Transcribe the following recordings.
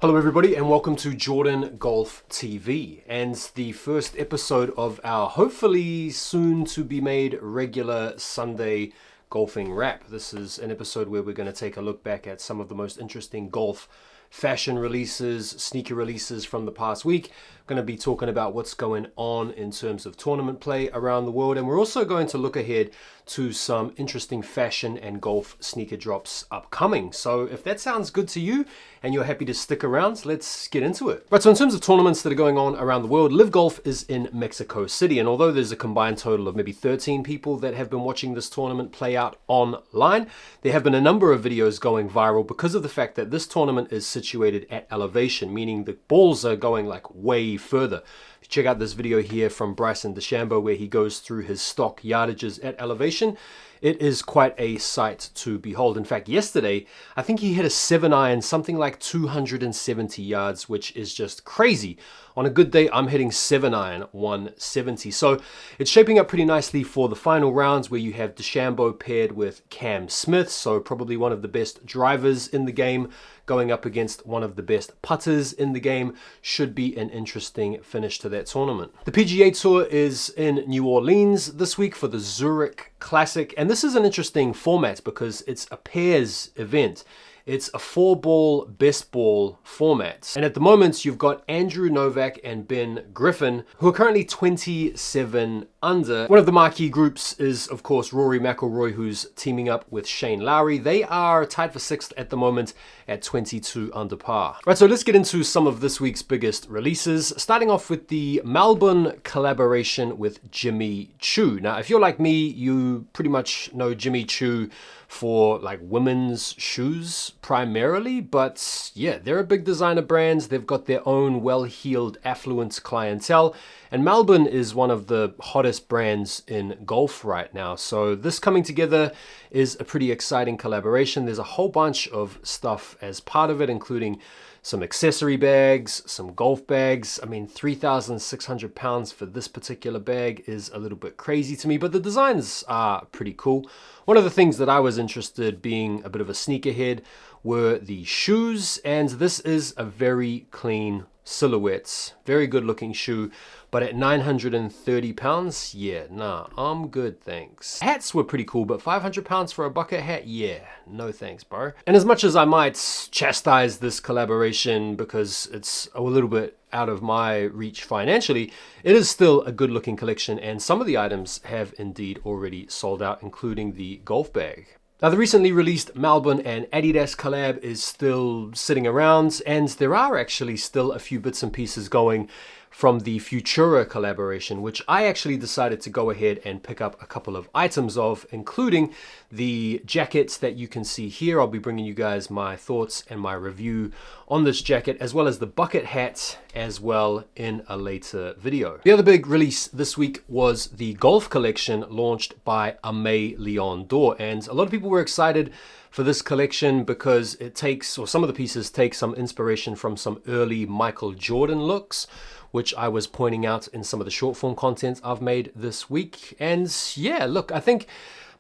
Hello everybody and welcome to Jordan Golf TV and the first episode of our hopefully soon to be made regular Sunday golfing wrap. This is an episode where we're going to take a look back at some of the most interesting golf fashion releases, sneaker releases from the past week. Going to be talking about what's going on in terms of tournament play around the world, and we're also going to look ahead to some interesting fashion and golf sneaker drops upcoming. So if that sounds good to you and you're happy to stick around, let's get into it. Right, so in terms of tournaments that are going on around the world, Live Golf is in Mexico City, and although there's a combined total of maybe 13 people that have been watching this tournament play out online, there have been a number of videos going viral because of the fact that this tournament is situated at elevation, meaning the balls are going like way further. If you check out this video here from Bryson DeChambeau where he goes through his stock yardages at elevation, it is quite a sight to behold. In fact, yesterday, I think he hit a 7-iron, something like 270 yards, which is just crazy. On a good day, I'm hitting 7-iron, 170. So it's shaping up pretty nicely for the final rounds where you have DeChambeau paired with Cam Smith, so probably one of the best drivers in the game, going up against one of the best putters in the game. Should be an interesting finish to that tournament. The PGA Tour is in New Orleans this week for the Zurich Classic, and this is an interesting format because it's a pairs event. It's a 4-ball best ball format. And at the moment, you've got Andrew Novak and Ben Griffin, who are currently 27 under. One of the marquee groups is, of course, Rory McIlroy, who's teaming up with Shane Lowry. They are tied for 6th at the moment at 22 under par. Right, so let's get into some of this week's biggest releases, starting off with the Melbourne collaboration with Jimmy Choo. Now, if you're like me, you pretty much know Jimmy Choo for like women's shoes primarily, but yeah, they're a big designer brand. They've got their own well-heeled affluent clientele, and Melbourne is one of the hottest brands in golf right now. So this coming together is a pretty exciting collaboration. There's a whole bunch of stuff as part of it, including some accessory bags, some golf bags. I mean, 3,600 pounds for this particular bag is a little bit crazy to me, but the designs are pretty cool. One of the things that I was interested, being a bit of a sneakerhead, were the shoes, and this is a very clean silhouette, very good looking shoe, but at 930 pounds, yeah, nah, I'm good, thanks. Hats were pretty cool, but 500 pounds for a bucket hat, yeah, no thanks, bro. And as much as I might chastise this collaboration because it's a little bit out of my reach financially, it is still a good looking collection, and some of the items have indeed already sold out, including the golf bag. Now, the recently released Melbourne and Adidas collab is still sitting around, and there are actually still a few bits and pieces going from the Futura collaboration, which I actually decided to go ahead and pick up a couple of items of, including the jackets that you can see here. I'll be bringing you guys my thoughts and my review on this jacket, as well as the bucket hat as well in a later video. The other big release this week was the golf collection launched by Aimé Leon Dore, and a lot of people were excited for this collection because it takes, or some of the pieces take, some inspiration from some early Michael Jordan looks, which I was pointing out in some of the short form content I've made this week. And yeah, look, I think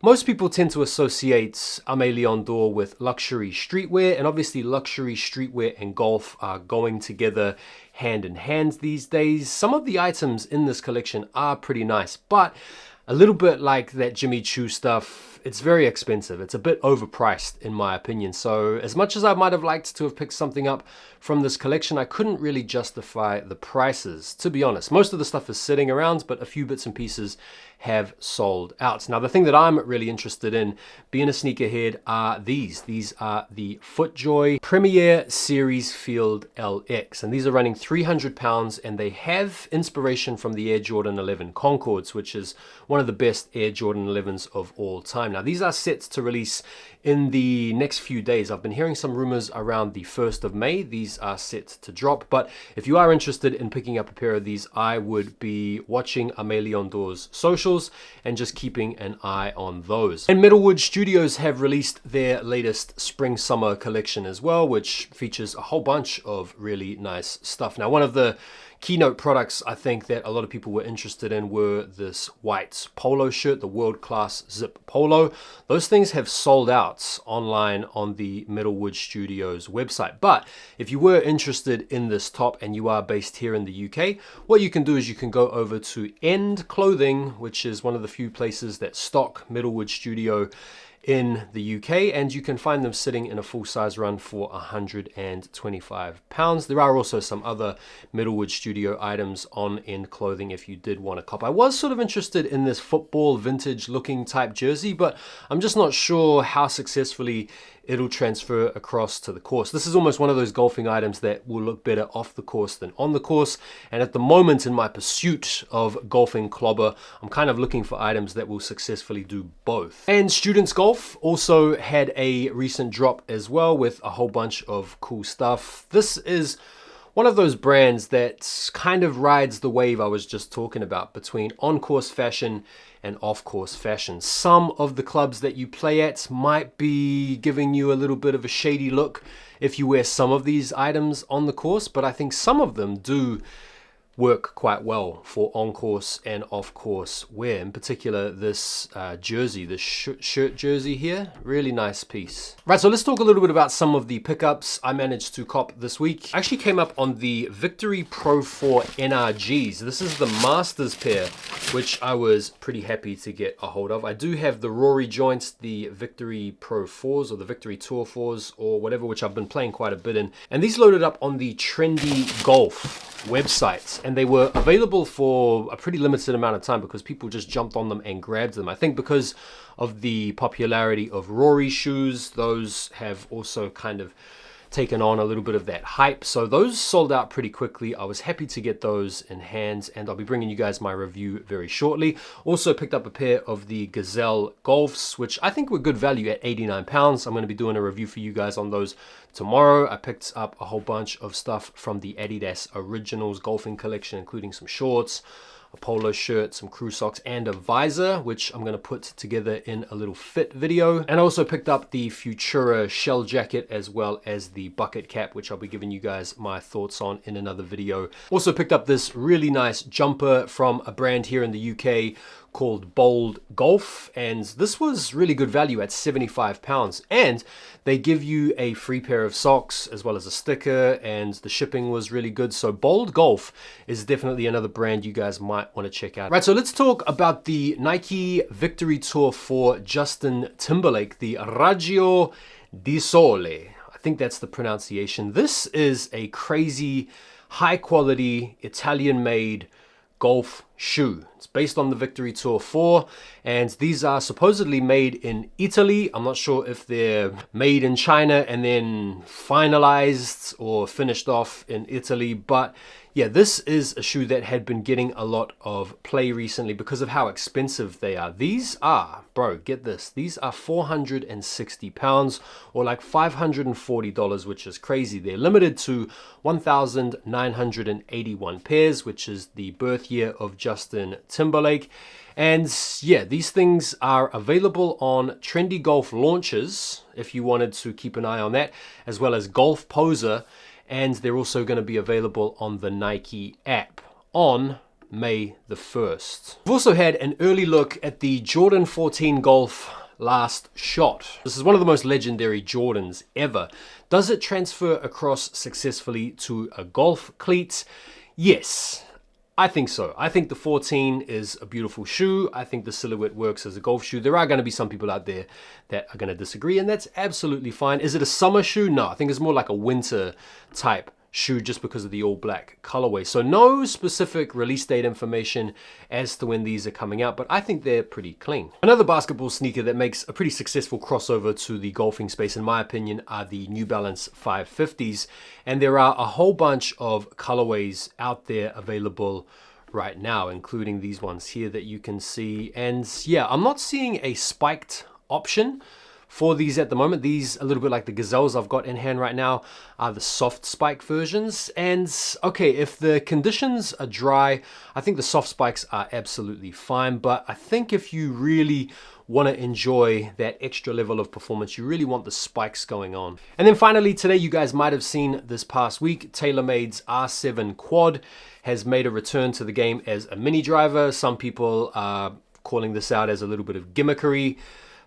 most people tend to associate Aimé Leon Dore with luxury streetwear, and obviously luxury streetwear and golf are going together hand in hand these days. Some of the items in this collection are pretty nice, but a little bit like that Jimmy Choo stuff, it's very expensive. It's a bit overpriced in my opinion. So as much as I might have liked to have picked something up from this collection, I couldn't really justify the prices, to be honest. Most of the stuff is sitting around, but a few bits and pieces have sold out. Now, the thing that I'm really interested in, being a sneakerhead, are these. These are the FootJoy Premier Series Field LX, and these are running 300 pounds, and they have inspiration from the Air Jordan 11 Concords, which is one of the best Air Jordan 11s of all time. Now, these are set to release in the next few days. I've been hearing some rumors around the 1st of May. These are set to drop, but if you are interested in picking up a pair of these, I would be watching Aimé Leon Dore's socials and just keeping an eye on those. And Middlewood Studios have released their latest spring-summer collection as well, which features a whole bunch of really nice stuff. Now, one of the keynote products I think that a lot of people were interested in were this white polo shirt, the World Class Zip Polo. Those things have sold out out online on the Middlewood Studios website. But if you were interested in this top and you are based here in the UK, what you can do is you can go over to End Clothing, which is one of the few places that stock Middlewood Studio in the UK, and you can find them sitting in a full-size run for £125. There are also some other Middlewood Studio items on End Clothing if you did want to cop. I was sort of interested in this football vintage looking type jersey, but I'm just not sure how successfully it'll transfer across to the course. This is almost one of those golfing items that will look better off the course than on the course. And at the moment in my pursuit of golfing clobber, I'm kind of looking for items that will successfully do both. And Students Golf also had a recent drop as well with a whole bunch of cool stuff. This is one of those brands that kind of rides the wave I was just talking about between on-course fashion and off-course fashion. Some of the clubs that you play at might be giving you a little bit of a shady look if you wear some of these items on the course, but I think some of them do work quite well for on-course and off-course wear. In particular, this jersey, this shirt jersey here, really nice piece. Right, so let's talk a little bit about some of the pickups I managed to cop this week. I actually came up on the Victory Pro 4 NRGs. This is the Masters pair, which I was pretty happy to get a hold of. I do have the Rory joints, the Victory Pro 4s or the Victory Tour 4s or whatever, which I've been playing quite a bit in. And these loaded up on the Trendy Golf websites, and they were available for a pretty limited amount of time because people just jumped on them and grabbed them. I think because of the popularity of Rory shoes, those have also kind of taken on a little bit of that hype. So those sold out pretty quickly. I was happy to get those in hand, and I'll be bringing you guys my review very shortly. Also picked up a pair of the Gazelle Golfs, which I think were good value at £89. I'm going to be doing a review for you guys on those tomorrow. I picked up a whole bunch of stuff from the Adidas Originals golfing collection, including some shorts, a polo shirt, some crew socks, and a visor, which I'm going to put together in a little fit video. And I also picked up the Futura shell jacket as well as the bucket cap, which I'll be giving you guys my thoughts on in another video. Also picked up this really nice jumper from a brand here in the UK called Bold Golf, and this was really good value at £75, and they give you a free pair of socks as well as a sticker, and the shipping was really good. So Bold Golf is definitely another brand you guys might want to check out. Right, so let's talk about the Nike Victory Tour for Justin Timberlake, the Raggio di Sole. I think that's the pronunciation. This is a crazy high quality Italian made golf shoe. It's based on the Victory Tour 4, and these are supposedly made in Italy. I'm not sure if they're made in China and then finalized or finished off in Italy, but yeah, this is a shoe that had been getting a lot of play recently because of how expensive they are. These are, bro, get this, these are £460 or like $540, which is crazy. They're limited to 1,981 pairs, which is the birth year of Justin Timberlake. And yeah, these things are available on Trendy Golf launches if you wanted to keep an eye on that, as well as Golf Poser. And they're also going to be available on the Nike app on May the 1st. We've also had an early look at the Jordan 14 Golf Last Shot. This is one of the most legendary Jordans ever. Does it transfer across successfully to a golf cleat? Yes, I think so. I think the 14 is a beautiful shoe. I think the silhouette works as a golf shoe. There are going to be some people out there that are going to disagree, and that's absolutely fine. Is it a summer shoe? No, I think it's more like a winter type shoe just because of the all black colorway. So no specific release date information as to when these are coming out, but I think they're pretty clean. Another basketball sneaker that makes a pretty successful crossover to the golfing space, in my opinion, are the New Balance 550s. And there are a whole bunch of colorways out there available right now, including these ones here that you can see. And yeah, I'm not seeing a spiked option for these at the moment. These, a little bit like the Gazelles I've got in hand right now, are the soft spike versions. And okay, if the conditions are dry, I think the soft spikes are absolutely fine. But I think if you really want to enjoy that extra level of performance, you really want the spikes going on. And then finally today, you guys might have seen this past week, TailorMade's R7 Quad has made a return to the game as a mini driver. Some people are calling this out as a little bit of gimmickery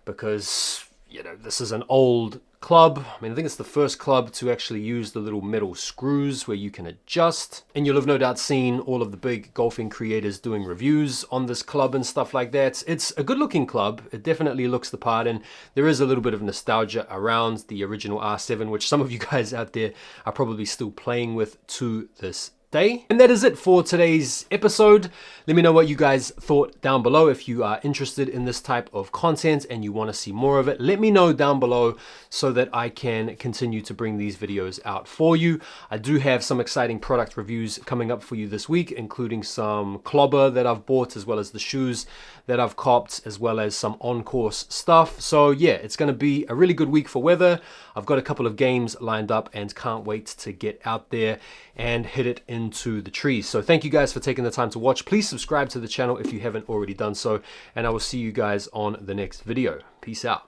because this is an old club. I mean, I think it's the first club to actually use the little metal screws where you can adjust. And you'll have no doubt seen all of the big golfing creators doing reviews on this club and stuff like that. It's a good looking club. It definitely looks the part, and there is a little bit of nostalgia around the original R7, which some of you guys out there are probably still playing with to this day. And that is it for today's episode. Let me know what you guys thought down below. If you are interested in this type of content and you want to see more of it, let me know down below so that I can continue to bring these videos out for you. I do have some exciting product reviews coming up for you this week, including some clobber that I've bought, as well as the shoes that I've copped, as well as some on-course stuff. So yeah, it's going to be a really good week for weather. I've got a couple of games lined up and can't wait to get out there and hit it into the trees. So thank you guys for taking the time to watch. Please subscribe to the channel if you haven't already done so, and I will see you guys on the next video. Peace out.